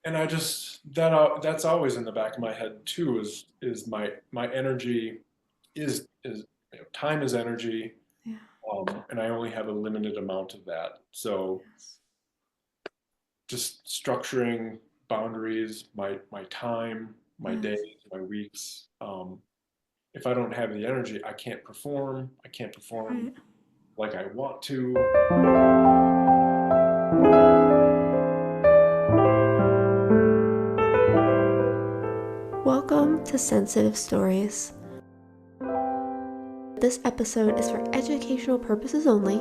and I just that's always in the back of my head too. Is my energy is time is energy, Yeah. and I only have a limited amount of that. So Yes. just structuring boundaries, my time, my days, Yes. my weeks. If I don't have the energy, I can't perform. I can't perform Right. like I want to. Welcome to Sensitive Stories. This episode is for educational purposes only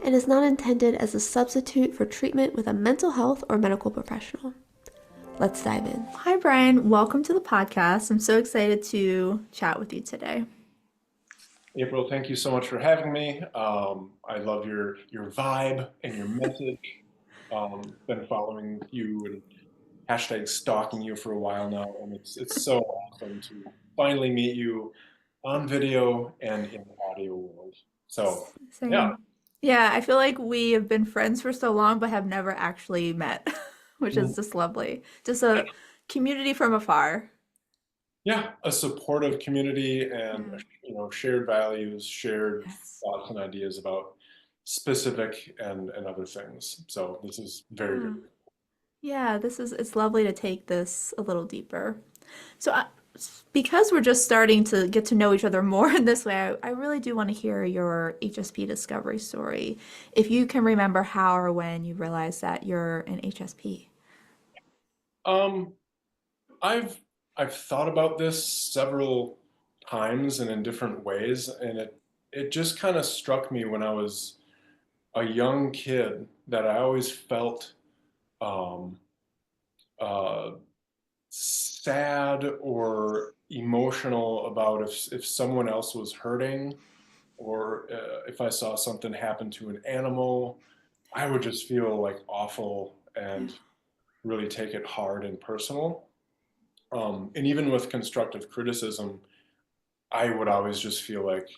and is not intended as a substitute for treatment with a mental health or medical professional. Let's dive in. Hi, Brian. Welcome to the podcast. I'm so excited to chat with you today. April, thank you so much for having me. I love your vibe and your message. Been following you and hashtag stalking you for a while now, and it's so awesome to finally meet you on video and in the audio world. So, yeah. Same. Yeah, I feel like we have been friends for so long, but have never actually met, which is just lovely. Just a community from afar. Yeah, a supportive community and Yeah. shared values, shared Yes. thoughts and ideas about specific and other things. So this is very, very Yeah. Yeah, it's lovely to take this a little deeper. So, because we're just starting to get to know each other more in this way, I really do want to hear your HSP discovery story. If you can remember how or when you realized that you're an HSP. um I've I've thought about this several times and in different ways, and it just kind of struck me when I was a young kid that I always felt um uh sad or emotional about if someone else was hurting, or if I saw something happen to an animal, I would just feel like awful Yeah. and really take it hard and personal. And even with constructive criticism, I would always just feel like,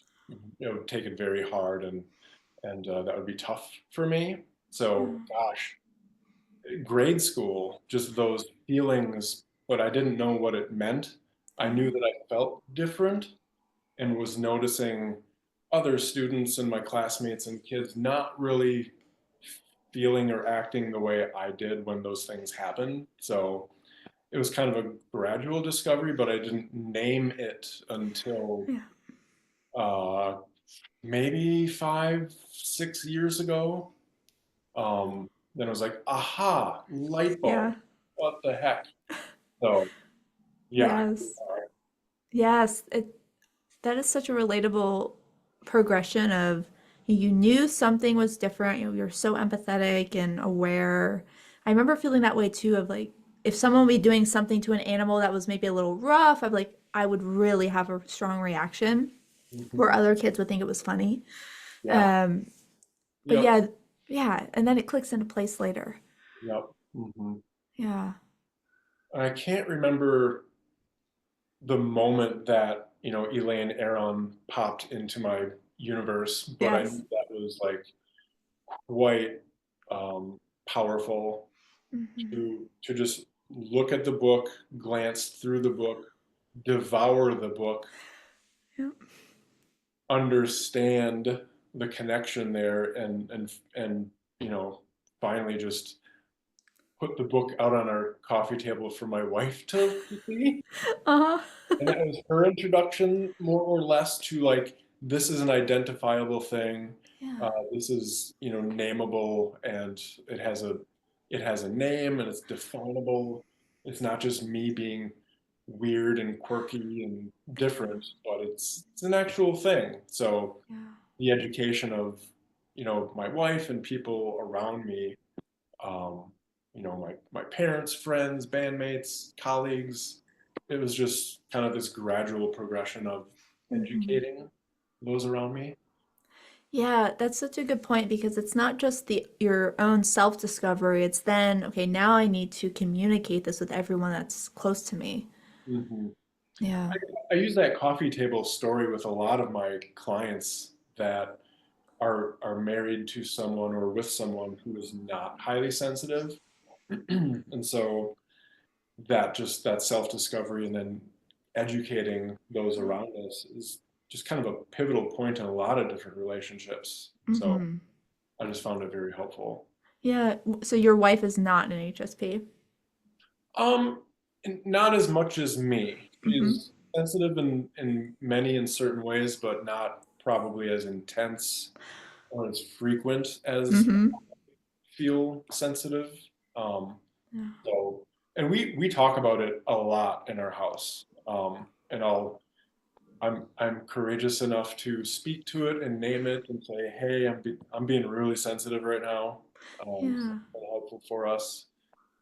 take it very hard, and that would be tough for me. So, gosh, grade school, just those feelings, but I didn't know what it meant. I Yeah. knew that I felt different and was noticing other students and my classmates and kids not really feeling or acting the way I did when those things happened. So it was kind of a gradual discovery, but I didn't name it until Yeah. uh, maybe 5, 6 years ago. Then I was like, aha, light bulb. Yeah. What the heck? So yeah, Yes. Yes. That is such a relatable progression of you knew something was different. You're so empathetic and aware. I remember feeling that way too of like if someone would be doing something to an animal that was maybe a little rough, I would really have a strong reaction where mhm, other kids would think it was funny. yeah, Um, but yep, yeah, yeah, and then it clicks into place later. yep. Yeah. I can't remember the moment that Elaine Aron popped into my universe, but I Yes. knew that was like quite um, powerful Hmm. to just look at the book, glance through the book, devour the book, Yep. understand the connection there, and finally just put the book out on our coffee table for my wife to see. Uh-huh. And that was her introduction, more or less, to like, this is an identifiable thing. Yeah. This is, nameable, and it has a name, and it's definable. It's not just me being weird and quirky and different, but it's an actual thing. So Yeah. the education of, my wife and people around me, um, my parents, friends, bandmates, colleagues. It was just kind of this gradual progression of Hmm. educating those around me. Yeah, that's such a good point because it's not just the your own self-discovery, it's then, okay, now I need to communicate this with everyone that's close to me. hmm Yeah. I use that coffee table story with a lot of my clients that are married to someone or with someone who is not highly sensitive. And so that self-discovery and then educating those around us is just kind of a pivotal point in a lot of different relationships. So Mm-hmm. I just found it very helpful. Yeah. So your wife is not an HSP. Um, Not as much as me. Mm-hmm. She's sensitive in many in certain ways, but not probably as intense or as frequent as Mm-hmm. feel sensitive. Um, Yeah. so, and we talk about it a lot in our house. And I'm courageous enough to speak to it and name it and say, hey, I'm being really sensitive right now. So Yeah. it's been helpful for us.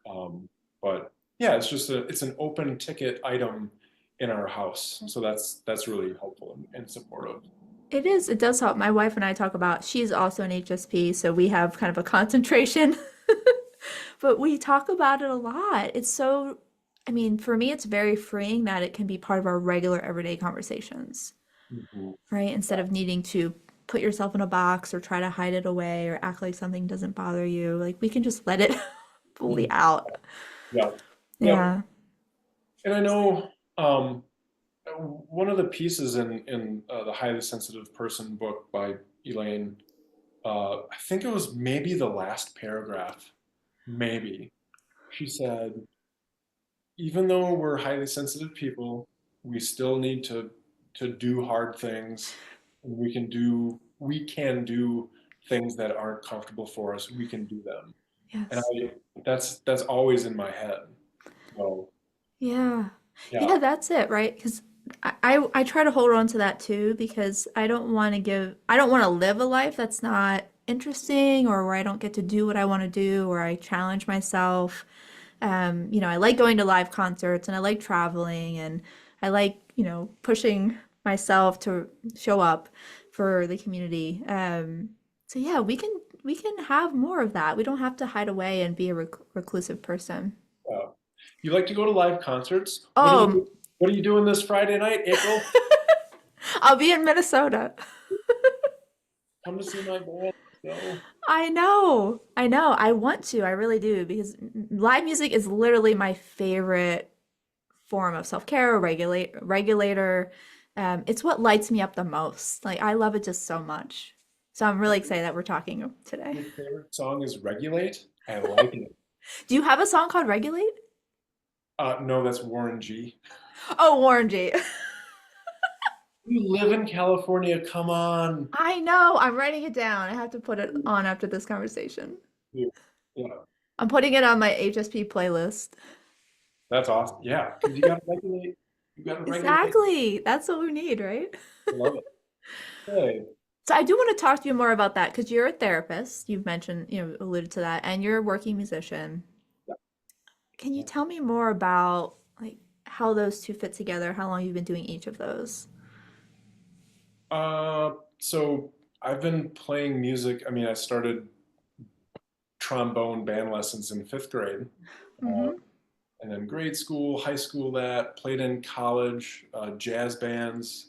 Um, but yeah, it's an open ticket item in our house, so that's really helpful and supportive. It is. It does help. My wife and I talk about, she's also an HSP, so we have kind of a concentration. But we talk about it a lot. It's so, I mean, for me, it's very freeing that it can be part of our regular everyday conversations, Mhm. right? Instead of needing to put yourself in a box or try to hide it away or act like something doesn't bother you. Like we can just let it fully out. Yeah, yep. Yeah. And I know one of the pieces in the Highly Sensitive Person book by Elaine, I think it was maybe the last paragraph, maybe she said, even though we're highly sensitive people, we still need to do hard things. And we can do things that aren't comfortable for us. We can do them. And Yes. that's always in my head. So Yeah. yeah. Yeah, that's it, right? Because I try to hold on to that too because I don't want to live a life that's not interesting or where I don't get to do what I want to do or I challenge myself. I like going to live concerts and I like traveling and I like, pushing myself to show up for the community. So yeah, we can have more of that. We don't have to hide away and be a reclusive person. uh, you like to go to live concerts? Oh, What are you doing this Friday night, April? I'll be in Minnesota. Come to see my band. Let's go. I know. I know. I want to. I really do because live music is literally my favorite form of self-care or regulator. It's what lights me up the most. Like I love it just so much. So I'm really excited that we're talking today. Your favorite song is Regulate? I like it. Do you have a song called Regulate? No, that's Warren G. Oh, Warren G. You live in California, come on. I know. I'm writing it down. I have to put it on after this conversation. Yeah, yeah, I'm putting it on my HSP playlist. that's awesome. Yeah, because you gotta regulate. You gotta regulate. Exactly. That's what we need, right? I love it. Hey, So I do want to talk to you more about that because you're a therapist. You've mentioned, alluded to that, and you're a working musician. Can you tell me more about like how those two fit together, how long you've been doing each of those? so I've been playing music. I mean, I started trombone band lessons in fifth grade, uh, Mm-hmm. and then grade school, high school. That played in college, jazz bands.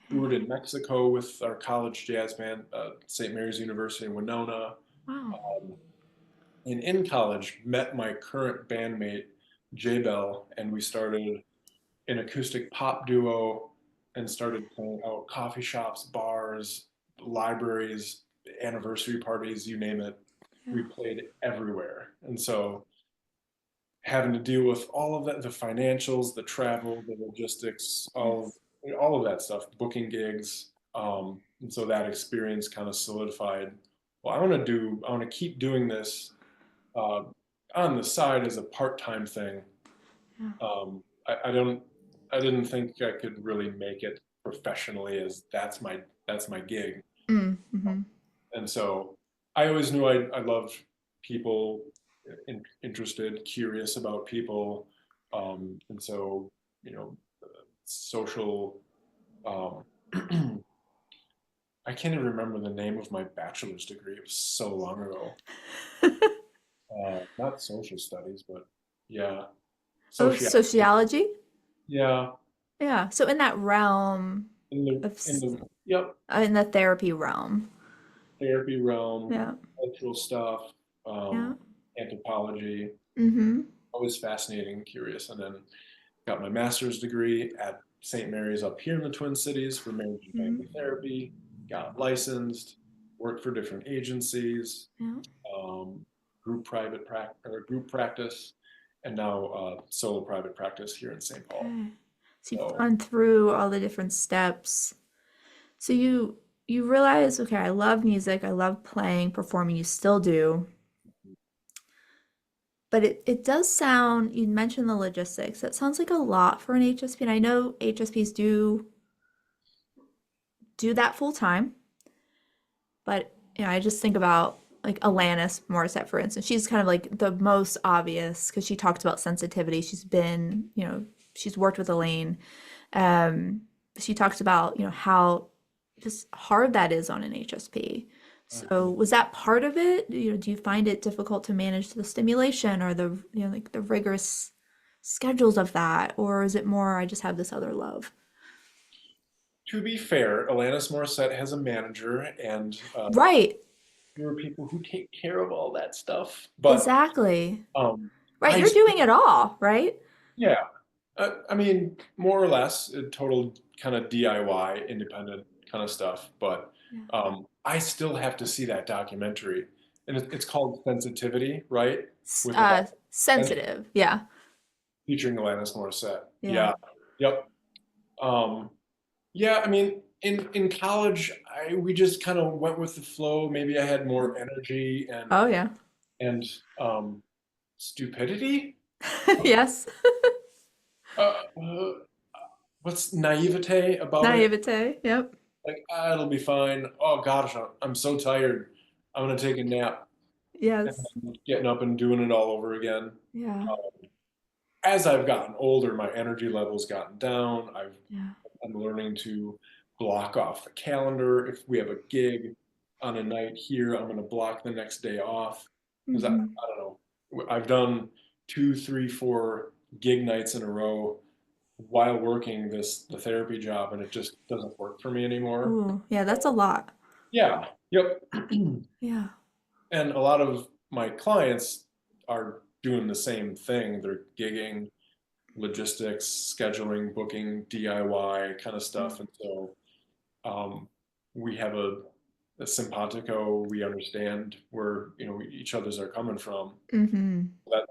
Toured in Mexico with our college jazz band, St. Mary's University in Winona. Wow. Um, and in college, met my current bandmate, J Bell, and we started an acoustic pop duo and started playing out coffee shops, bars, libraries, anniversary parties, you name it. Yeah. We played everywhere. And so having to deal with all of that, the financials, the travel, the logistics, Yes. all of that stuff, booking gigs. And so that experience kind of solidified. Well, I want to keep doing this uh, on the side as a part-time thing. Yeah. I don't, I didn't think I could really make it professionally as that's my gig. Mm-hmm. And so I always knew I loved people, interested, curious about people. And so, you know, social, um, I can't even remember the name of my bachelor's degree. It was so long ago. Not social studies, but yeah, Oh, sociology. sociology? Yeah, Yeah. So in that realm of in the, yep, in the therapy realm. therapy realm, Yeah. cultural stuff, Yeah. um, anthropology. Mm-hmm. always fascinating and curious. And then got my master's degree at St. Mary's up here in the Twin Cities for marriage and Mhm. family therapy. Got licensed, worked for different agencies, Yeah. um, group practice, and now solo private practice here in St. Paul. Okay. So you've So gone through all the different steps. So you realize, okay, I love music, I love playing, performing, you still do. But it does sound, you mentioned the logistics. That sounds like a lot for an HSP. And I know HSPs do that full time, but I just think about like Alanis Morissette, for instance. She's kind of like the most obvious because she talks about sensitivity. She's been, she's worked with Elaine. Um, she talks about, how just hard that is on an HSP. So mhm. was that part of it? Do you find it difficult to manage the stimulation or the, like the rigorous schedules of that? Or is it more, I just have this other love? To be fair, Alanis Morissette has a manager and Right, there are people who take care of all that stuff. But exactly. um, Right, I you're doing it all, right? yeah, I mean more or less a total kind of DIY, independent kind of stuff. But Yeah. I still have to see that documentary, and it's called Sensitivity, right? With Sensitive. Yeah. featuring Alanis Morissette. Yeah. Yeah, yep. Um, yeah, I mean, in college, we just kind of went with the flow. Maybe I had more energy Oh, yeah. and um, stupidity. Yes. Uh, what's naivete about it? Naivete. Yep. Like, it'll be fine. Oh gosh, I'm so tired. I'm gonna take a nap and Yes. then getting up and doing it all over again. Yeah. As I've gotten older, my energy level's gotten down. Yeah. I'm learning to block off the calendar. If we have a gig on a night here, I'm going to block the next day off because Hmm. I don't know. I've done two, three, four gig nights in a row while working the therapy job, and it just doesn't work for me anymore. Ooh, yeah, that's a lot. Yeah, yep. Yeah. And a lot of my clients are doing the same thing. They're gigging, logistics, scheduling, booking, DIY kind of stuff. And so um, we have a simpatico. We understand where each other's are coming from. Hmm.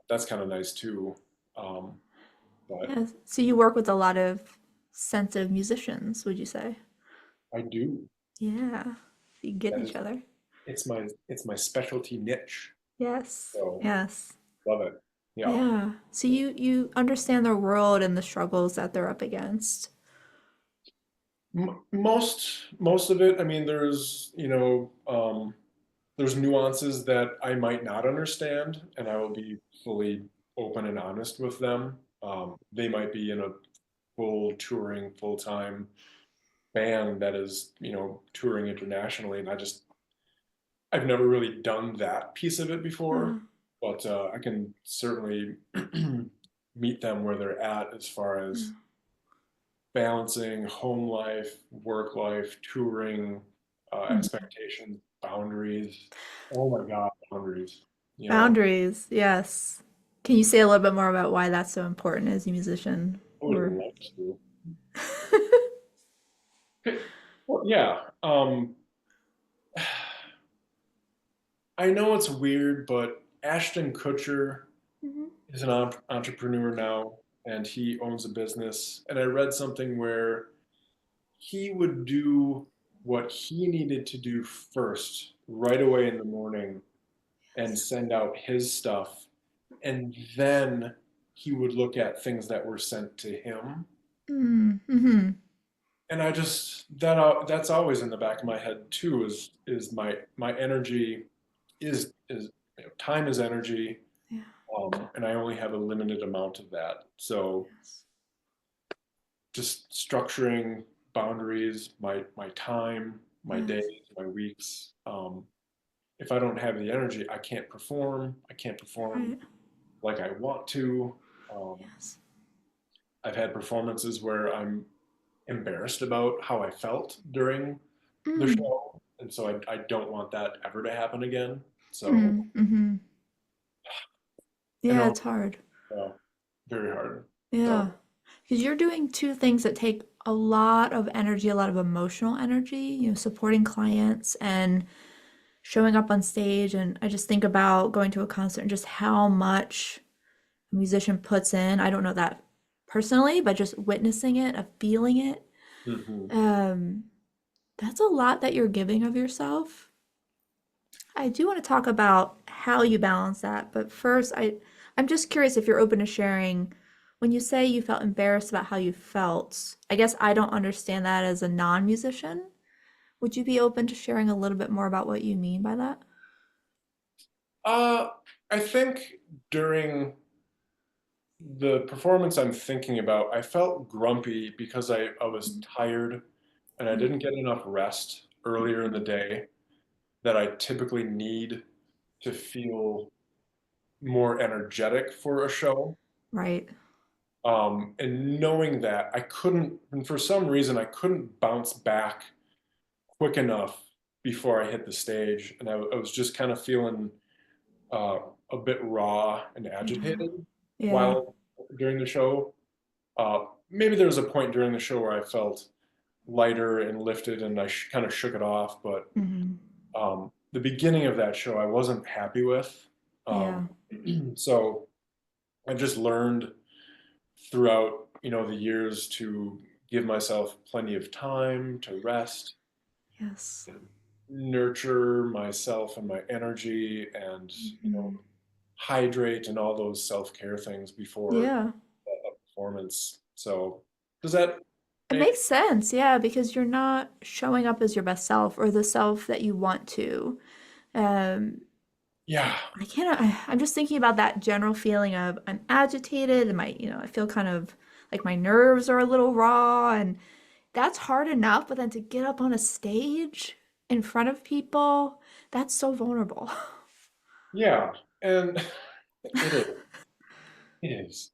That's kind of nice too. Um, but Yeah. So you work with a lot of sensitive musicians, would you say? I do. Yeah. You get That each is other. it's my specialty niche. Yes. So Yes. love it. Yeah. Yeah. So you understand their world and the struggles that they're up against. Most of it. I mean, there's nuances that I might not understand, and I will be fully open and honest with them. They might be in a full touring, full-time band that is, touring internationally, and I've never really done that piece of it before, Yeah. but I can certainly meet them where they're at as far as Yeah. balancing home life, work life, touring, Mhm. expectations, boundaries. Oh my God, boundaries. You know, Boundaries. Yes. Can you say a little bit more about why that's so important as a musician? I would Or love to. Well, yeah. I know it's weird, but Ashton Kutcher Mhm. is an entrepreneur now, and he owns a business. And I read something where he would do what he needed to do first, right away in the morning, and send out his stuff. And then he would look at things that were sent to him. Mm-hmm. And I just that's always in the back of my head too. Is my energy is time is energy, Yeah. and I only have a limited amount of that. So Yes. just structuring boundaries, my time, my days, Yes. my weeks. If I don't have the energy, I can't perform. I can't perform Right. like I want to. Um, Yes. I've had performances where I'm embarrassed about how I felt during the Mm. show, and so I don't want that ever to happen again. So Mm. Mm-hmm. I Yeah, know it's hard. Yeah, very hard. Yeah. So, Because you're doing two things that take a lot of energy, a lot of emotional energy, supporting clients and showing up on stage. And I just think about going to a concert and just how much a musician puts in. I don't know that personally, but just witnessing it, of feeling it, mhm. um, that's a lot that you're giving of yourself. I do want to talk about how you balance that, but first, I'm just curious if you're open to sharing. When you say you felt embarrassed about how you felt, I guess I don't understand that as a non-musician. Would you be open to sharing a little bit more about what you mean by that? Uh, I think during the performance I'm thinking about, I felt grumpy because I was tired and I Mm, didn't get enough rest earlier in the day that I typically need to feel more energetic for a show. right. And knowing that I couldn't, and for some reason, I couldn't bounce back quick enough before I hit the stage. And I was just kind of feeling uh, a bit raw and Yeah. agitated Yeah. while during the show. Maybe there was a point during the show where I felt lighter and lifted and I kind of shook it off. But Hmm. the beginning of that show, I wasn't happy with. Um, Yeah. so I just learned throughout, the years to give myself plenty of time to rest, Yes. nurture myself and my energy, and Hmm. hydrate and all those self-care things before Yeah. a performance. So does that It make makes sense, yeah, because you're not showing up as your best self or the self that you want to. Um, yeah, I can't, I'm just thinking about that general feeling of I'm agitated and I feel kind of like my nerves are a little raw, and that's hard enough, but then to get up on a stage in front of people, that's so vulnerable. yeah, and it is, it is.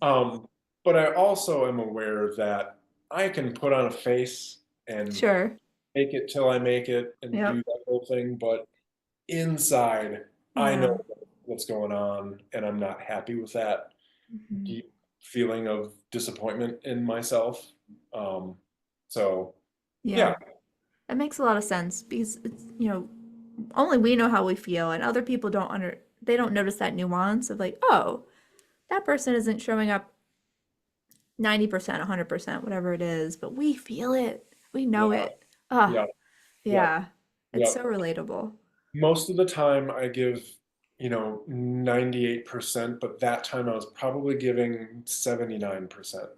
Um, but I also am aware that I can put on a face and Sure. make it till I make it and do Yep. that whole thing, but inside, I know Yeah. what's going on, and I'm not happy with that Mhm. deep feeling of disappointment in myself. Um, so, yeah, Yeah. That makes a lot of sense because it's only we know how we feel, and other people they don't notice that nuance of like, oh, that person isn't showing up 90%, 100%, whatever it is, but we feel it. We know yeah, it. Ah, yeah, yeah, yeah. It's yeah. so relatable. Most of the time, I give, 98%, but that time I was probably giving 79%.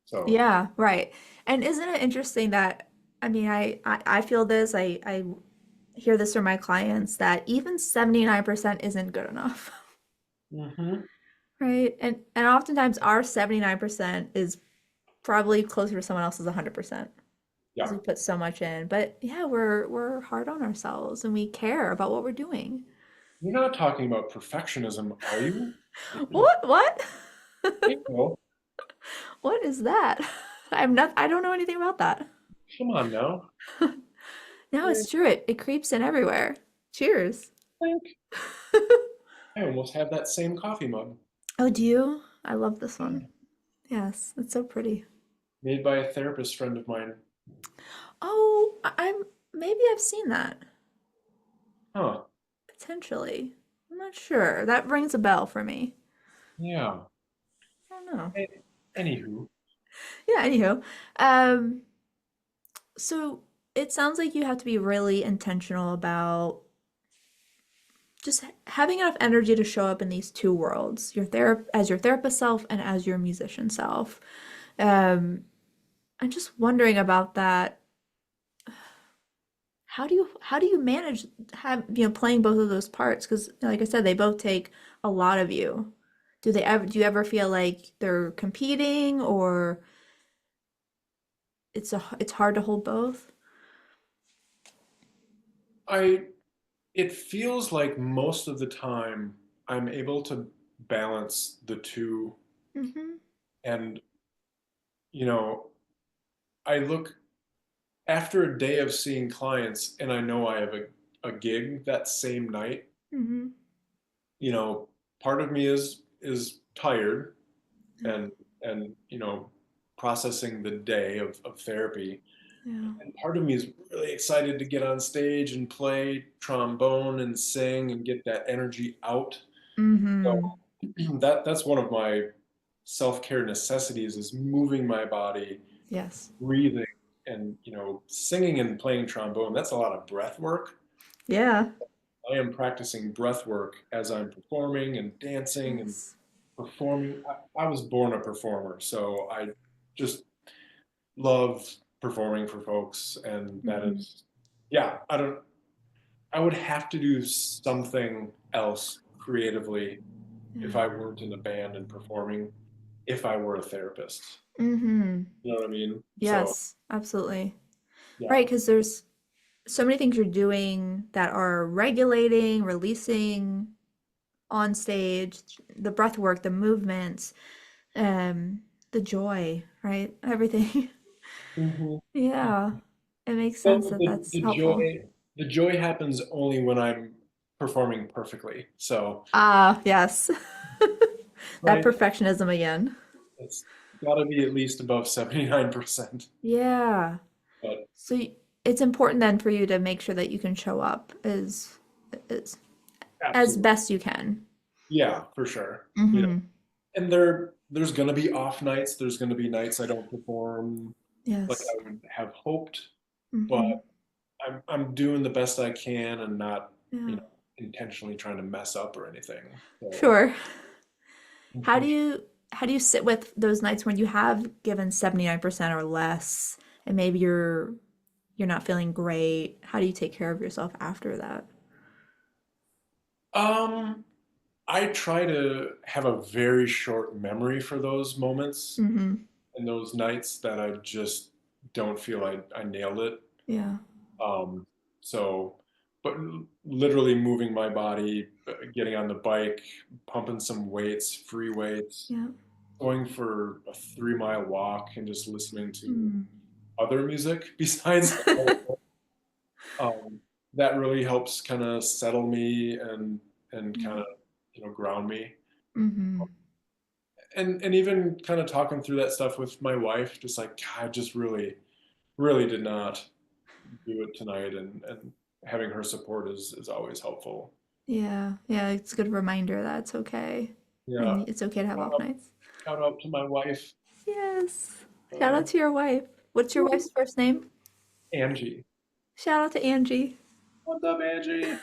So, Yeah, right. And isn't it interesting that I mean, I feel this, I hear this from my clients that even 79% isn't good enough. hmm, Right? And oftentimes our 79% is probably closer to someone else's 100% because yeah, we put so much in. But yeah, we're hard on ourselves and we care about what we're doing. you're not talking about perfectionism, are you? What? What? Hey, well, What is that? I don't know anything about that. come on now. No, I it's true. It creeps in everywhere. Cheers. think I almost have that same coffee mug. Oh, do you? I love this one. Yeah. Yes, it's so pretty. Made by a therapist friend of mine. Oh, I'm maybe I've seen that. Huh. Potentially. I'm not sure. That rings a bell for me. Yeah. I don't know. Anywho, Yeah, anywho. Um, so it sounds like you have to be really intentional about just having enough energy to show up in these two worlds, as your therapist self and as your musician self. Um, I'm just wondering about that. How do you manage playing both of those parts? Because like I said, they both take a lot of you. Do you ever feel like they're competing or it's hard to hold both? I it feels like most of the time I'm able to balance the two, Mm-hmm. and you know, I look after a day of seeing clients and I know I have a gig that same night, Mm-hmm. you know, part of me is is tired and processing the day of therapy. Yeah. And part of me is really excited to get on stage and play trombone and sing and get that energy out. So Mm-hmm. that's one of my self-care necessities is moving my body, Yes. breathing, and singing and playing trombone. That's a lot of breath work. Yeah. I am practicing breath work as I'm performing and dancing and Yes. performing. I was born a performer, so I just love performing for folks, and that Mm-hmm. is, yeah. I would have to do something else creatively if I Yeah. weren't in a band and performing. If I were a therapist, Mm-hmm. you know what I mean? So Yes, absolutely. yeah. Right, because there's so many things you're doing that are regulating, releasing on stage, the breath work, the movements, um, the joy, right? Everything. Mhm. Yeah, it makes sense Well, that the, that's the helpful. joy the joy happens only when I'm performing perfectly. So Ah, yes. That right, perfectionism again. it's got to be at least above 79%. Yeah. But So it's important then for you to make sure that you can show up as as absolutely, best you can. yeah, for sure. Mm-hmm. And there's gonna be off nights. There's gonna be nights I don't perform like Yes. I would have hoped, but Mm-hmm. I'm doing the best I can and not, Yeah. intentionally trying to mess up or anything. So Sure. How do mhm. you how do you sit with those nights when you have given 79% or less and maybe you're not feeling great? How do you take care of yourself after that? um, I try to have a very short memory for those moments Mm-hmm. and those nights that I just don't feel I nailed it. Yeah. Um, so, but literally moving my body, getting on the bike, pumping some weights, free weights, Yeah. going for a 3 mile walk and just listening to Mm. other music besides um, that really helps kind of settle me and kind Yeah. of ground me. Mm-hmm. And even kind of talking through that stuff with my wife, just like, God, I just really did not do it tonight, and having her support is always helpful. Yeah. Yeah, it's a good reminder that it's okay. Yeah, And it's okay to have shout off out, nights. shout out to my wife, Yes. Shout uh, out to your wife. What's your wife's first name? Angie. Shout out to Angie. What's up, Angie?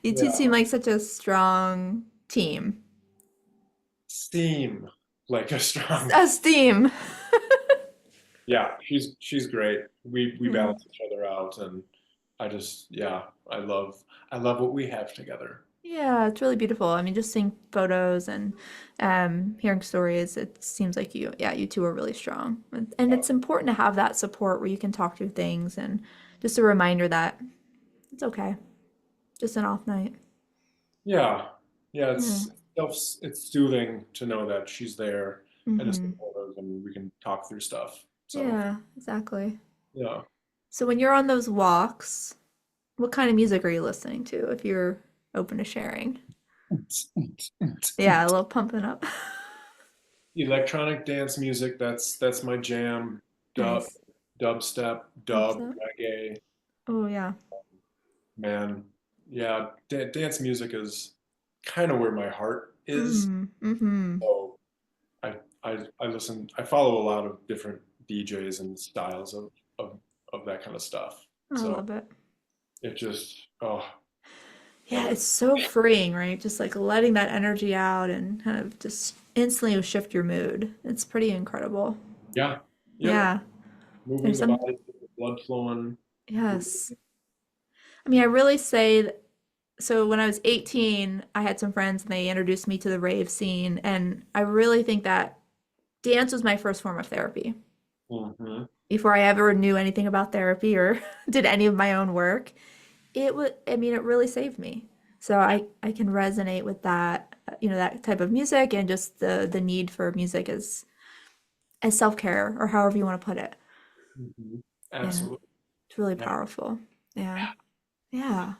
You two Yeah, seem like such a strong team. seem like a strong. A steam. Yeah, she's great. We Yeah. balance each other out, and yeah, I love what we have together. Yeah, it's really beautiful. I mean, just seeing photos and hearing stories, it seems like you two are really strong. And Uh, it's important to have that support where you can talk through things and just a reminder that it's okay. Just an off night. yeah, yeah. Yeah. It's soothing to know that she's there and is Mm-hmm. supportive, and we can talk through stuff. So Yeah, exactly. yeah. So when you're on those walks, what kind of music are you listening to if you're open to sharing? Yeah, a little pumping up. Electronic dance music, that's my jam. Dub, Nice. dubstep, dub, Dubstep. reggae, Oh yeah. man. Yeah, dance music is kind of where my heart is. Mm, mm-hmm. So I follow a lot of different DJs and styles of of that kind of stuff. I So love it. it just, oh, Yeah, love it. it's so freeing, right? Just like letting that energy out and kind of just instantly shift your mood. It's pretty incredible. Yeah. Yep. Yeah. Moving There's the some, body, the blood flowing. yes. I mean, I really say so when I was 18, I had some friends and they introduced me to the rave scene. And I really think that dance was my first form of therapy. Mm-hmm. Before I ever knew anything about therapy or did any of my own work, it would, I mean, it really saved me. So I can resonate with that, that type of music and just the need for music as self-care or however you want to put it. Mm-hmm. Yeah, Absolutely. it's really Yeah. powerful. Yeah. Yeah.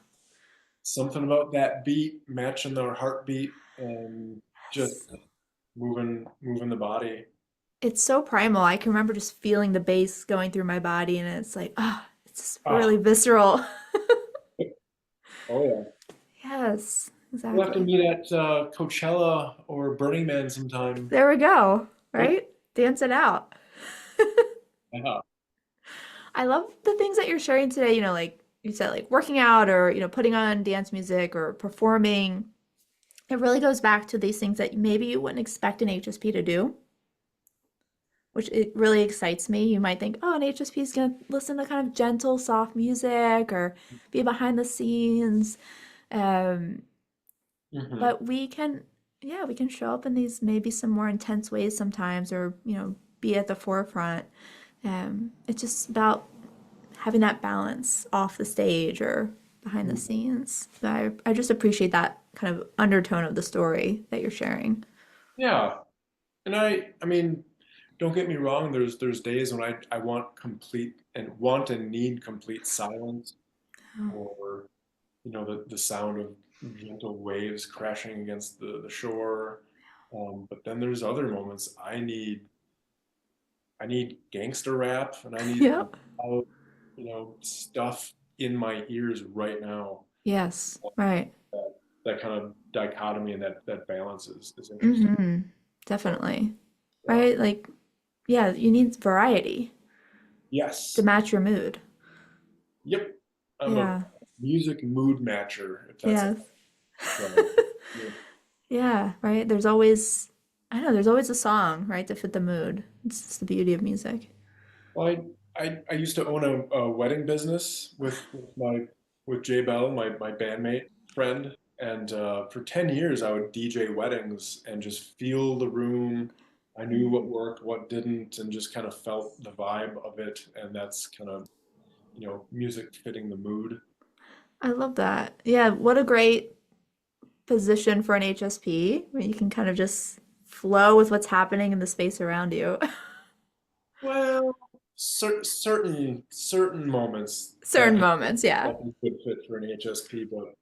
Something about that beat matching our heartbeat, and just moving the body. It's so primal. I can remember just feeling the bass going through my body, and it's like, ah, it's just really Ah, visceral. oh yeah. Yes, We'll have to exactly. meet at Coachella or Burning Man sometime. There we go, Right? right? Dance it out. Yeah. I love the things that you're sharing today, like you said, like working out or, putting on dance music or performing. It really goes back to these things that maybe you wouldn't expect an HSP to do, which it really excites me. You might think, oh, an HSP is going to listen to kind of gentle, soft music or be behind the scenes. Um, Hmm. but yeah, we can show up in these maybe some more intense ways sometimes or, be at the forefront. It's just about having that balance off the stage or behind the scenes. So I just appreciate that kind of undertone of the story that you're sharing. Yeah. And I mean, don't get me wrong, there's days when I want complete and want and need complete silence or the sound of gentle waves crashing against the shore. But then there's other moments I need gangster rap and I need Yeah. loud, stuff in my ears right now. Yes. Right. That, that kind of dichotomy and that balance is interesting. Hmm. So Definitely. yeah. Right? Like, yeah, you need variety to Yes. match your mood. Yep. I'm a Yeah. music mood matcher, if that's a Yes. so. Yeah. Yeah, right. I don't know, there's always a song, right, to fit the mood. It's just the beauty of music. Well, I used to own a wedding business with Jay Bell, my bandmate friend, and for 10 years I would DJ weddings and just feel the room. I knew what worked, what didn't, and just kind of felt the vibe of it, and that's kind of music fitting the mood. I love that. Yeah, what a great position for an HSP where you can kind of just flow with what's happening in the space around you. Well, certain moments Certain moments, yeah. that could fit for an HSP, but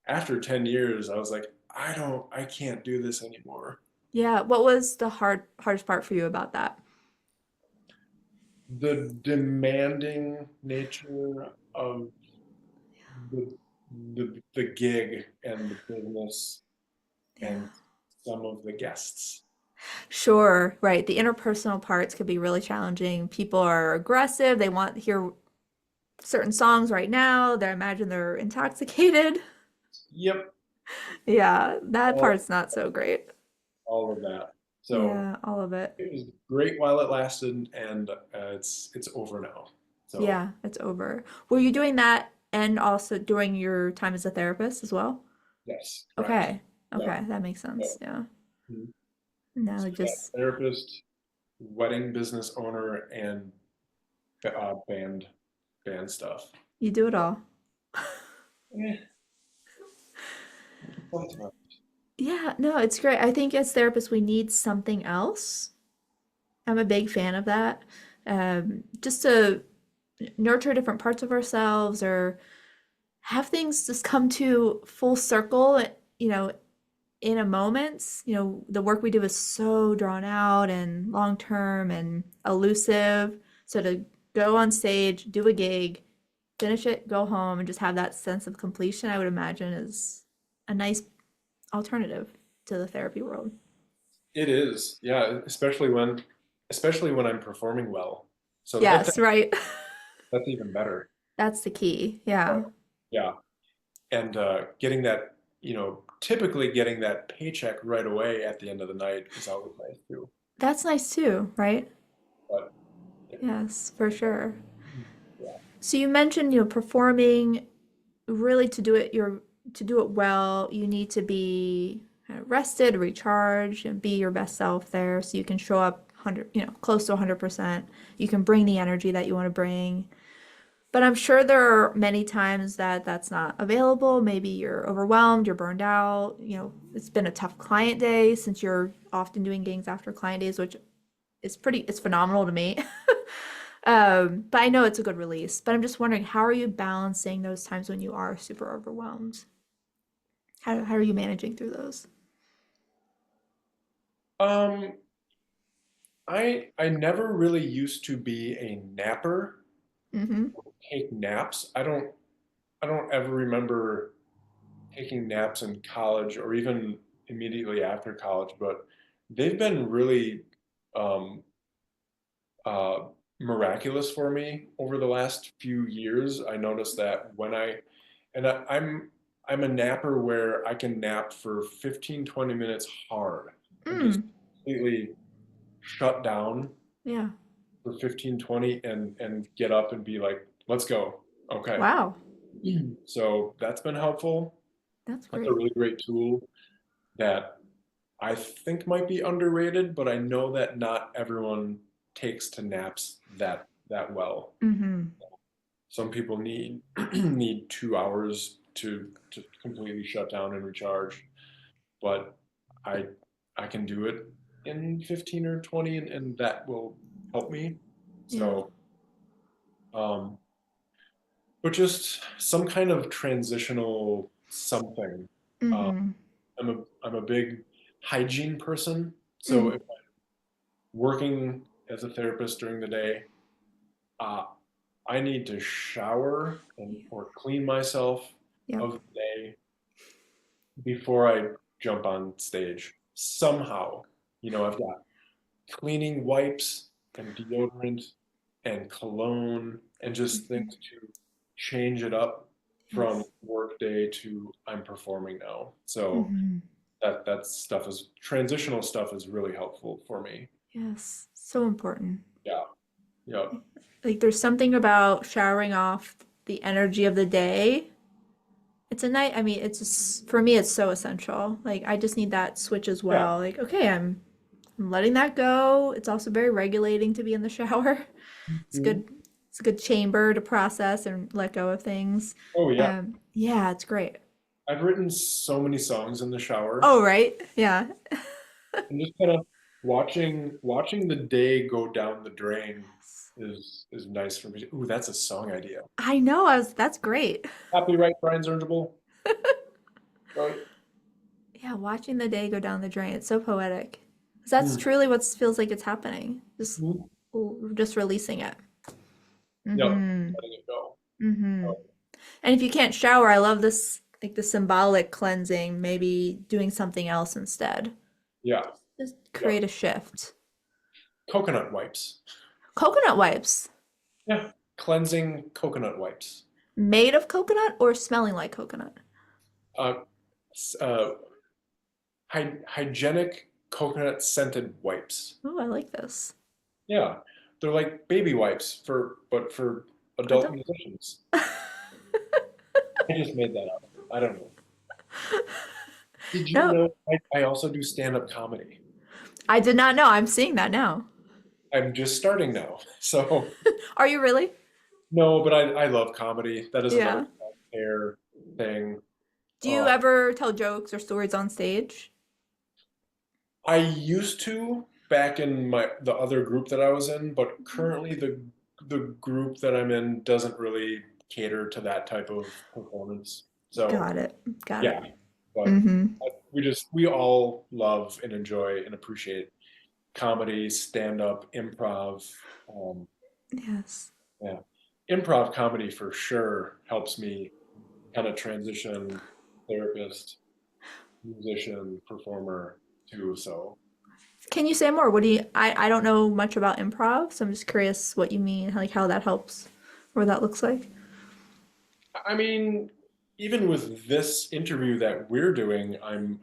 after 10 years, I was like, I can't do this anymore. Yeah, what was the hardest part for you about that? The demanding nature of the, the gig and the business Yeah. and some of the guests. Sure, right. The interpersonal parts could be really challenging. People are aggressive. They want to hear certain songs right now. They imagine they're intoxicated. Yep, Yeah, that all, part's not so great. all of that. So Yeah, all of it. it was great while it lasted, and it's over now. So Yeah, it's over. Were you doing that and also during your time as a therapist as well? yes, correct. Okay. Yep. Okay, that makes Yep. sense. Yeah. Mhm. No, So it yeah, just therapist, wedding business owner, and band stuff. you do it all. Eh, sometimes. Yeah, no, it's great. I think as therapists, we need something else. I'm a big fan of that. Just to nurture different parts of ourselves or have things just come to full circle, you know, in a moment. The work we do is so drawn out and long term and elusive. So to go on stage, do a gig, finish it, go home, and just have that sense of completion, I would imagine is a nice alternative to the therapy world. It is, yeah, especially when I'm performing well. So Yes, right. that's even better. That's the key. Yeah. Yeah, and getting that, typically getting that paycheck right away at the end of the night is always nice too. That's nice too, right? But yeah, Yes, for sure. yeah, So you mentioned, performing really to do it well, you need to be kind of rested, recharged, and be your best self there so you can show up 100, close to 100%. You can bring the energy that you want to bring. But I'm sure there are many times that that's not available. Maybe you're overwhelmed, you're burned out, it's been a tough client day since you're often doing gigs after client days, which it's phenomenal to me. But I know it's a good release. But I'm just wondering, how are you balancing those times when you are super overwhelmed? How are you managing through those? Um, I never really used to be a napper, Mm-hmm. take naps. I don't ever remember taking naps in college or even immediately after college, but they've been really um, uh, miraculous for me over the last few years. I noticed that and I'm a napper where I can nap for 15, 20 minutes hard and just Mm. completely shut down Yeah. for 15, 20 and get up and be like, let's go. Okay. Wow. So that's been helpful. That's That's a great. really great tool that I think might be underrated, but I know that not everyone takes to naps that well. Mm-hmm. Some people need need 2 hours to completely shut down and recharge, but I I can do it in 15 or 20 and that will help me. Yeah. So um but just some kind of transitional something. Uh, Mm-hmm. I'm a big hygiene person. So Mm. if working as a therapist during the day, uh, I need to shower and or clean myself Yep. of the day before I jump on stage. Somehow, I've got cleaning wipes and deodorant and cologne and just things to change it up from Yes. work day to I'm performing now. So Mm-hmm. that stuff is transitional stuff is really helpful for me. Yes. So important. Yeah. Yeah. Like there's something about showering off the energy of the day. It's a night, I mean, it's just, for me, it's so essential. Like I just need that switch as Yeah. well. Like, okay, I'm letting that go. It's also very regulating to be in the shower. It's Mhm. good. It's a good chamber to process and let go of things. Oh yeah. Yeah, it's great. I've written so many songs in the shower Oh, right. Yeah. and just kind of watching the day go down the drain is nice for me. Ooh, that's a song idea. I know. That's great. Copyright Brian Zirngible. Right? Yeah, watching the day go down the drain. It's so poetic. 'Cause that's Mm. truly what feels like it's happening. Mhm. Just releasing it. Yep. Mm-hmm. Letting it go. Mm-hmm. Oh, And if you can't shower, I love this, like the symbolic cleansing, maybe doing something else instead. yeah. Just Yeah. create a shift. Coconut wipes. Coconut wipes. Yeah. Cleansing coconut wipes. Made of coconut or smelling like coconut? Uh, uh, hygienic coconut scented wipes. Oh, I like this. Yeah, they're like baby wipes but for I adult don't. musicians. I just made that up. I don't know. Did you No, know I also do stand-up comedy? I did not know. I'm seeing that now. I'm just starting now. So Are you really? no, but I love comedy. That is another Yeah. self-care thing. Do you Um, ever tell jokes or stories on stage? I used to back in the other group that I was in, but currently the group that I'm in doesn't really cater to that type of performance. So Got it. Got it. yeah, but Mm-hmm. we all love and enjoy and appreciate comedy, stand up, improv. Um, Yes. yeah, improv comedy for sure helps me kind of transition therapist, musician, performer too. So Can you say more? What do you, I don't know much about improv, so I'm just curious what you mean, like how that helps, or what that looks like. I mean, even with this interview that we're doing, I'm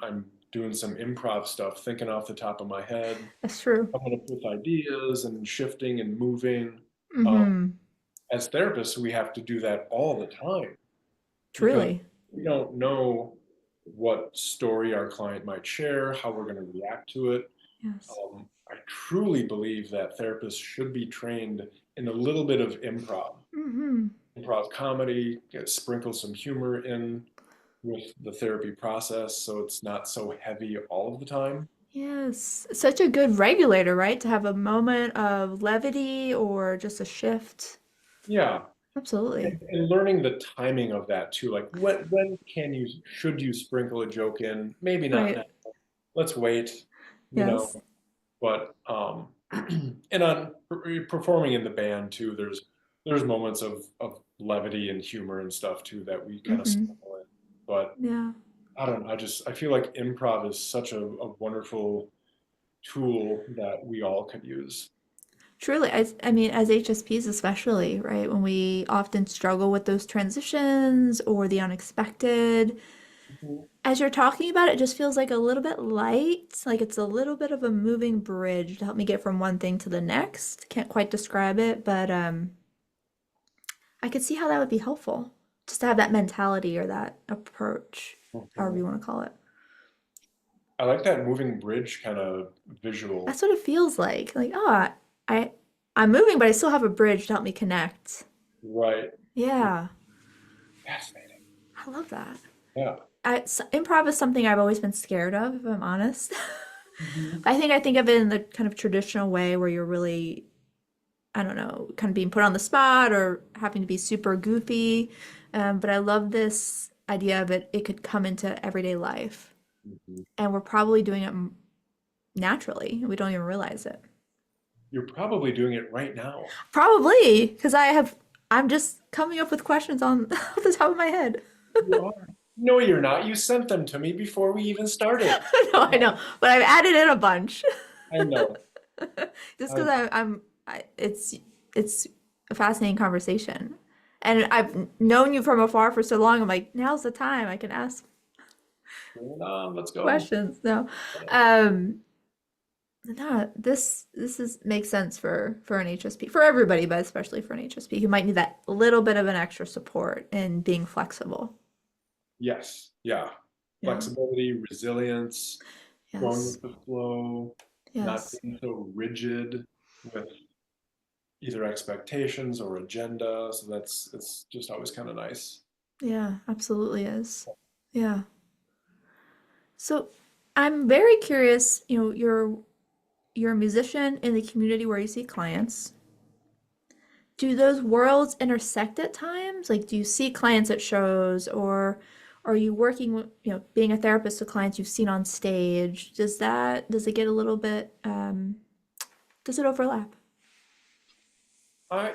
doing some improv stuff, thinking off the top of my head, That's true. coming up with ideas and shifting and moving. Um, Mm-hmm. as therapists, we have to do that all the time because Truly. we don't know what story our client might share, how we're going to react to it. Yes. I truly believe that therapists should be trained in a little bit of Mm-hmm. improv comedy, sprinkle some humor in with the therapy process so it's not so heavy all of the time. Yes. Such a good regulator, right? To have a moment of levity or just a shift. Yeah, Absolutely. and learning the timing of that too. Like when can you should you sprinkle a joke in? Maybe not now. Right. Let's wait. You know, Yes. But and on performing in the band too, there's moments of levity and humor and stuff too that we kind of Mm-hmm. sprinkle in. But Yeah. I don't know, I feel like improv is such a wonderful tool that we all could use. Truly, I mean, as HSPs especially, right? When we often struggle with those transitions or the unexpected, Mhm. as you're talking about it, it just feels like a little bit light, like it's a little bit of a moving bridge to help me get from one thing to the next. Can't quite describe it, but I could see how that would be helpful. Just to have that mentality or that approach, however Mhm. you want to call it. I like that moving bridge kind of visual. That's what it feels like. Like, oh, I I'm moving, but I still have a bridge to help me connect. Right. Yeah, Fascinating. I love that. Yeah. Improv is something I've always been scared of, if I'm honest. Mhm. I think of it in the kind of traditional way where you're really, I don't know, kind of being put on the spot or having to be super goofy. But I love this idea of it. It could come into everyday life, Mhm. and we're probably doing it naturally. We don't even realize it. You're probably doing it right now. Probably because I'm just coming up with questions on off the top of my head. You are. No, you're not. You sent them to me before we even started. No, I know, but I've added in a bunch. I know. Just because I it's a fascinaning conversation, and I've known you from afar for so long. I'm like, now's the time I can ask bring it on. Let's go. questions. No, um, no, this is makes sense for an HSP for everybody, but especially for an HSP who might need that little bit of an extra support and being flexible. Yes. Yeah. Yeah. Flexibility, resilience, going Yes. with the flow, not Yes. being so rigid with either expectations or agenda. So it's just always kind of nice. Yeah. Absolutely is. Yeah. So I'm very curious. You know, you're a musician in the community where you see clients. Do those worlds intersect at times? Like, do you see clients at shows, or are you working with, you know, being a therapist to clients you've seen on stage? Does it get a little bit, does it overlap?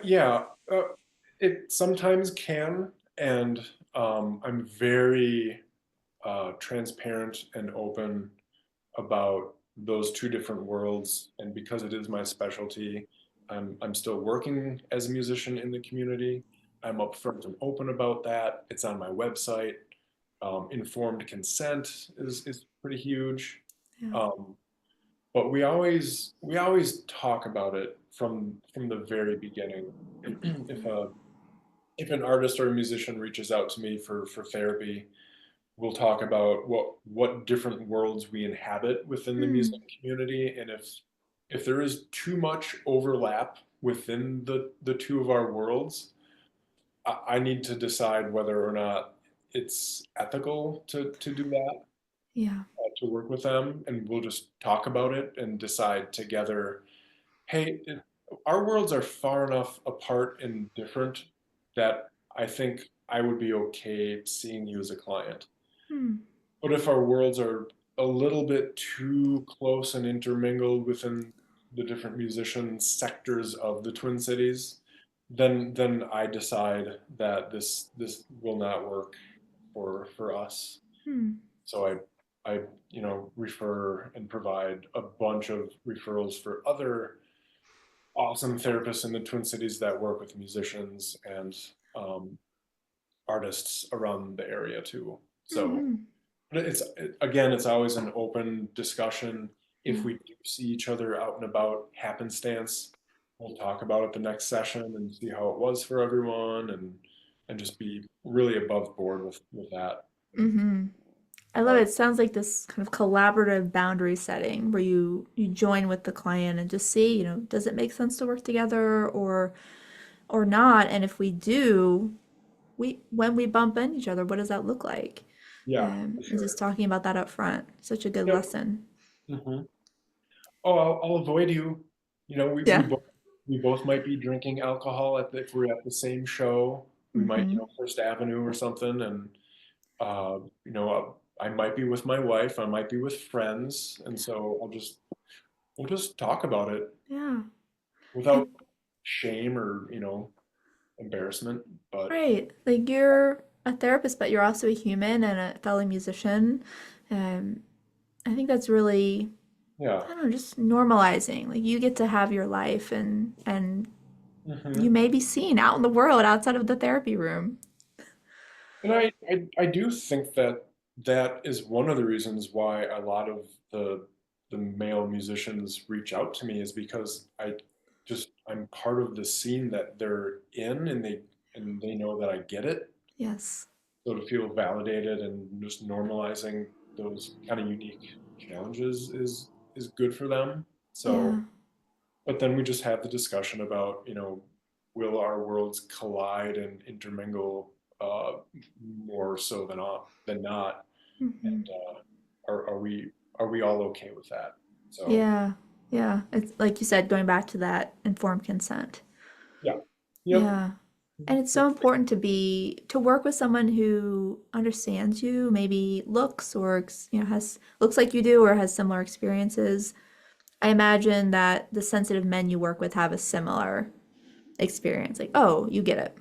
Yeah, it sometimes can, and I'm very transparent and open about those two different worlds. And because it is my specialty, I'm still working as a musician in the community. I'm upfront and open about that. It's on my website. Informed consent is pretty huge. Yeah. Um, but we always talk about it from the very beginning. If a if an artist or a musician reaches out to me for therapy, we'll talk about what different worlds we inhabit within the music Hmm. community, and if there is too much overlap within the two of our worlds, I need to decide whether or not it's ethical to do that, Yeah. to work with them, and we'll just talk about it and decide together, hey, our worlds are far enough apart and different that I think I would be okay seeing you as a client. Hmm. But if our worlds are a little bit too close and intermingled within the different musician sectors of the Twin Cities, then I decide that this will not work for us. Hmm. So I refer and provide a bunch of referrals for other awesome therapists in the Twin Cities that work with musicians and um, artists around the area too. So Hmm. but again, it's always an open discussion. If Yeah. we do see each other out and about happenstance, we'll talk about it the next session and see how it was for everyone, and just be really above board with that. Hmm. I love it. But It sounds like this kind of collaborative boundary setting where you join with the client and just see, you know, does it make sense to work together or not? And if we do, we when we bump into each other, what does that look like? yeah, for And just sure. talking about that up front, such a good Yep. lesson. Hmm. Oh, I'll avoid you. You know, Yeah. we both might be drinking alcohol if we're at the same show. We might, Hmm. First Avenue or something, and I might be with my wife, I might be with friends, and so I'll just we'll just talk about it Yeah. without And shame or, embarrassment. But right, like you're a therapist, but you're also a human and a fellow musician. Um, I think that's really, yeah. I don't know, just normalizing. Like you get to have your life and you Hmm. may be seen out in the world outside of the therapy room. And I do think that that is one of the reasons why a lot of the male musicians reach out to me is because I'm part of the scene that they're in, and they know that I get it. Yes. So to feel validated and just normalizing those kind of unique challenges is good for them. Yeah. So, but then we just have the discussion about, will our worlds collide and intermingle more so than not? Hmm. And are we all okay with that? So, Yeah. Yeah. It's like you said, going back to that informed consent. yeah, yep. Yeah. And it's so important to work with someone who understands you, maybe looks or has looks like you do or has similar experiences. I imagine that the sensitive men you work with have a similar experience. Like, oh, you get it.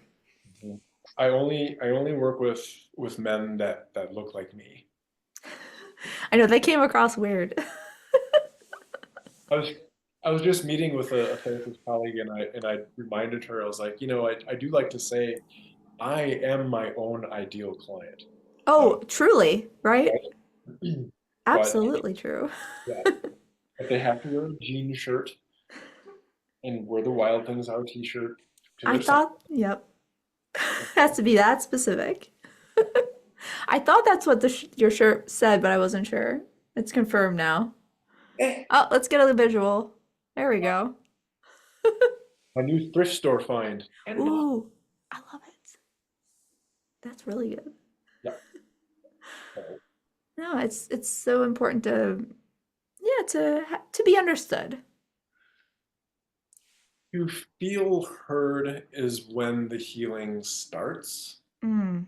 I only work with men that look like me. I know they came across weird. I was I was just meeting with a therapist colleague, and I reminded her, I was like, I do like to say I am my own ideal client. Oh, truly, right? Right? But Absolutely true. yeah, but they have to wear a jean shirt and wear the Wild Things Are t-shirt to I their son. thought, yep, has to be that specific. I thought that's what your shirt said, but I wasn't sure. It's confirmed now. Eh, Oh, let's get a visual. There we go. my new thrift store find. And Ooh, I love it. That's really good. yeah, so No, it's so important to yeah to be understood. to feel heard is when the healing starts. Mm,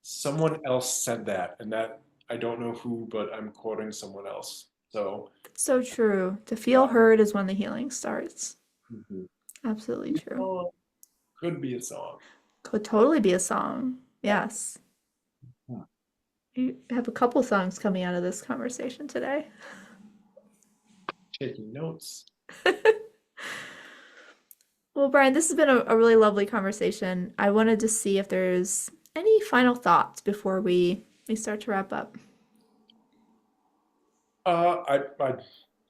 Someone else said that, and that I don't know who, but I'm quoting someone else. So it's so true. To feel yeah. heard is when the healing starts. Mhm. Absolutely true. Oh, could be a song. Could totally be a song. Yeah. Yes. Hmm. You have a couple songs coming out of this conversation today. Taking notes. Well, Brian, this has been a really lovely conversation. I wanted to see if there's any final thoughts before we start to wrap up. I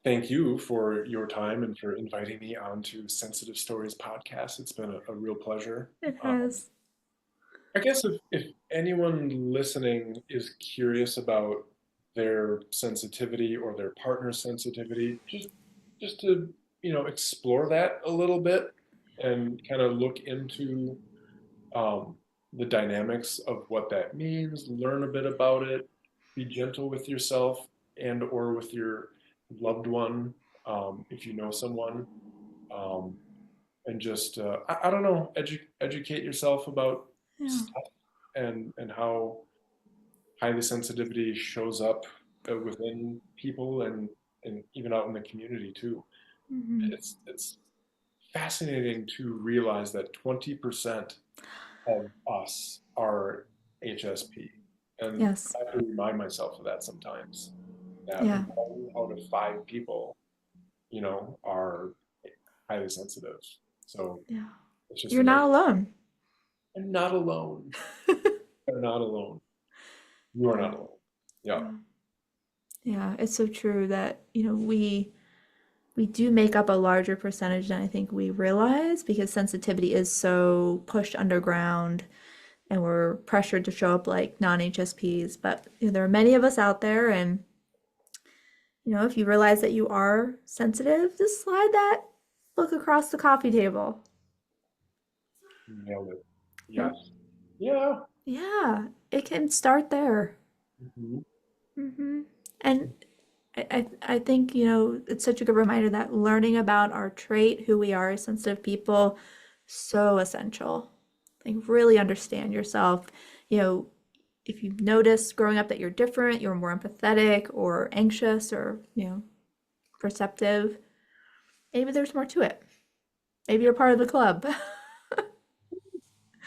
thank you for your time and for inviting me onto Sensitive Stories podcast. It's been a real pleasure. It Um, has. I guess if anyone listening is curious about their sensitivity or their partner's sensitivity, just to explore that a little bit and kind of look into um, the dynamics of what that means, learn a bit about it, be gentle with yourself and or with your loved one, if you know someone, um, and just I don't know, educate yourself about Yeah. stuff and how highly sensitivity shows up within people and even out in the community too. Hmm. It's fascinating to realize that 20% of us are HSP. And Yes. I have to remind myself of that sometimes. That Yeah. 1 out of 5 people, are highly sensitive. So Yeah. it's just You're another. not alone. I'm not alone. I'm not alone. You are Yeah. not alone. Yeah. Yeah. Yeah. It's so true that, we do make up a larger percentage than I think we realize because sensitivity is so pushed underground and we're pressured to show up like non-HSPs. But there are many of us out there, and if you realize that you are sensitive, just slide that book across the coffee table. Nailed it. Yep. Yes. Yeah. Yeah, it can start there. Mhm. And I think, it's such a good reminder that learning about our trait, who we are as sensitive people, so essential. Like really understand yourself. You know, if you've noticed growing up that you're different, you're more empathetic or anxious or, perceptive, maybe there's more to it. Maybe you're part of the club.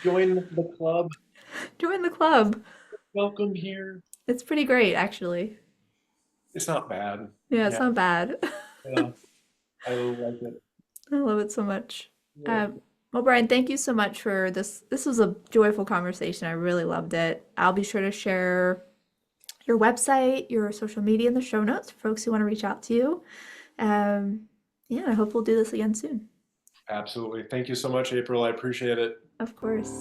Join the club. Join the club. Welcome here. It's pretty great, actually. It's not bad. Yeah, it's Yeah, not bad. yeah. I like it. I love it so much. Yeah. Um, well, Brian, thank you so much for this. This was a joyful conversation. I really loved it. I'll be sure to share your website, your social media in the show notes for folks who want to reach out to you. Um, yeah, I hope we'll do this again soon. Absolutely. Thank you so much, April. I appreciate it. Of course.